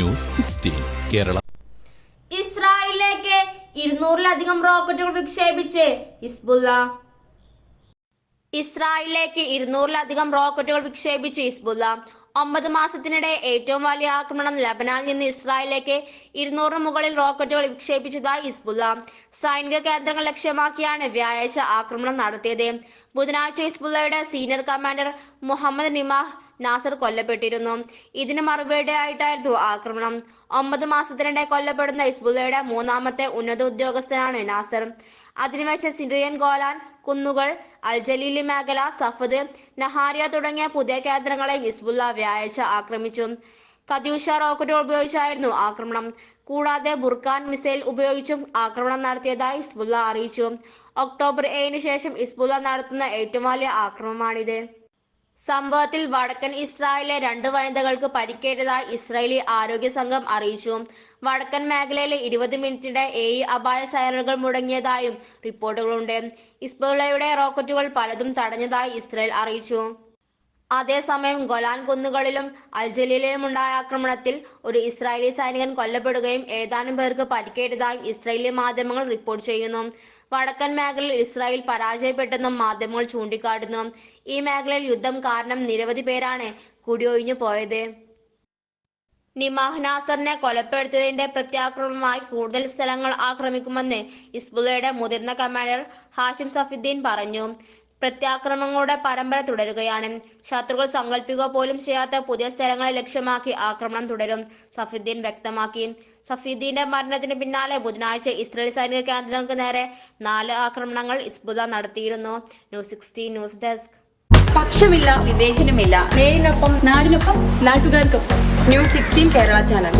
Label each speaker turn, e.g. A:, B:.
A: News 16 Kerala.
B: ഇസ്രായേലിലേക്ക് 200-ലധികം റോക്കറ്റുകൾ വിക്ഷേപിച്ച് Hezbollah. ഇസ്രായേലിലേക്ക് 200-ലധികം റോക്കറ്റുകൾ വിക്ഷേപിച്ച് Hezbollah. 9 മാസത്തിനിടെ ഏറ്റവും വലിയ ആക്രമണം ലബനാനിൽ നിന്ന് ഇസ്രായേലിലേക്ക് 200 മുകളിൽ റോക്കറ്റുകൾ വിക്ഷേപിച്ചതായി ഹിസ്ബുള്ള. സൈനിക കേന്ദ്രങ്ങൾ ലക്ഷ്യമാക്കിയാണ് വ്യാഴാഴ്ച ആക്രമണം നടത്തിയത്. ബുധനാഴ്ച ഹിസ്ബുള്ളയുടെ സീനിയർ കമാൻഡർ മുഹമ്മദ് നിമാഹ് നാസർ കൊല്ലപ്പെട്ടിരുന്നു. ഇതിന് മറുപടിയായിട്ടായിരുന്നു ആക്രമണം. 9 മാസത്തിനിടെ കൊല്ലപ്പെടുന്ന ഹിസ്ബുള്ളയുടെ 3ാമത്തെ ഉന്നത ഉദ്യോഗസ്ഥനാണ് നാസർ. അധിനിവേശ സിറിയൻ ഗോലാൻ കുന്നുകൾ, അൽ ജലീലി മേഖല, സഫദ്, നഹാരിയ തുടങ്ങിയ പുതിയ കേന്ദ്രങ്ങളെ ഹിസ്ബുള്ള വ്യാഴാഴ്ച ആക്രമിച്ചു. കദ്യൂഷ റോക്കറ്റുകൾ ഉപയോഗിച്ചായിരുന്നു ആക്രമണം. കൂടാതെ ബുർഖാൻ മിസൈൽ ഉപയോഗിച്ചും ആക്രമണം നടത്തിയതായി ഹിസ്ബുള്ള അറിയിച്ചു. ഒക്ടോബർ 7-ന് ശേഷം ഹിസ്ബുള്ള നടത്തുന്ന ഏറ്റവും വലിയ ആക്രമണമാണിത്. സംഭവത്തിൽ വടക്കൻ ഇസ്രായേലിലെ 2 വനിതകൾക്ക് പരിക്കേറ്റതായി ഇസ്രായേലി ആരോഗ്യ സംഘം അറിയിച്ചു. വടക്കൻ മേഖലയിലെ 20 മിനിറ്റിടെ 7 അപായ സൈറനുകൾ മുടങ്ങിയതായും റിപ്പോർട്ടുകളുണ്ട്. ഹിസ്ബുള്ളയുടെ റോക്കറ്റുകൾ പലതും തടഞ്ഞതായി ഇസ്രായേൽ അറിയിച്ചു. അതേസമയം ഗോലാൻ കുന്നുകളിലും അൽ ജലീലിലുമുണ്ടായ ആക്രമണത്തിൽ ഒരു ഇസ്രായേലി സൈനികൻ കൊല്ലപ്പെടുകയും ഏതാനും പേർക്ക് പരിക്കേറ്റതായും ഇസ്രായേലി മാധ്യമങ്ങൾ റിപ്പോർട്ട് ചെയ്യുന്നു. വടക്കൻ മേഖലയിൽ ഇസ്രായേൽ പരാജയപ്പെട്ടെന്നും മാധ്യമങ്ങൾ ചൂണ്ടിക്കാട്ടുന്നു. ഈ മേഖലയിൽ യുദ്ധം കാരണം നിരവധി പേരാണ് കുടിയൊഴിഞ്ഞു പോയത്. നിമാഹ് നാസറിനെ കൊലപ്പെടുത്തിയതിന്റെ പ്രത്യാക്രമണമായി കൂടുതൽ സ്ഥലങ്ങൾ ആക്രമിക്കുമെന്ന് ഹിസ്ബുള്ളയുടെ മുതിർന്ന കമാൻഡർ ഹാഷിം സഫീദ്ദീൻ പറഞ്ഞു. പ്രത്യാക്രമണങ്ങളുടെ പരമ്പര തുടരുകയാണ്. ശത്രുക്കൾ സങ്കല്പിക്കുക പോലും ചെയ്യാത്ത പുതിയ സ്ഥലങ്ങളെ ലക്ഷ്യമാക്കി ആക്രമണം തുടരും, സഫീദ്ദീൻ വ്യക്തമാക്കി. സഫീദ്ദീന്റെ മരണത്തിന് പിന്നാലെ ബുധനാഴ്ച ഇസ്രായേൽ സൈനിക കേന്ദ്രങ്ങൾക്ക് നേരെ 4 ആക്രമണങ്ങൾ ഹിസ്ബുള്ള നടത്തിയിരുന്നു. News 16 news desk.
C: പക്ഷമില്ല, വിവേചനമില്ല. നേരിനൊപ്പം, നാടിനൊപ്പം, നാട്ടുകാർക്കൊപ്പം. News 16 Kerala channel.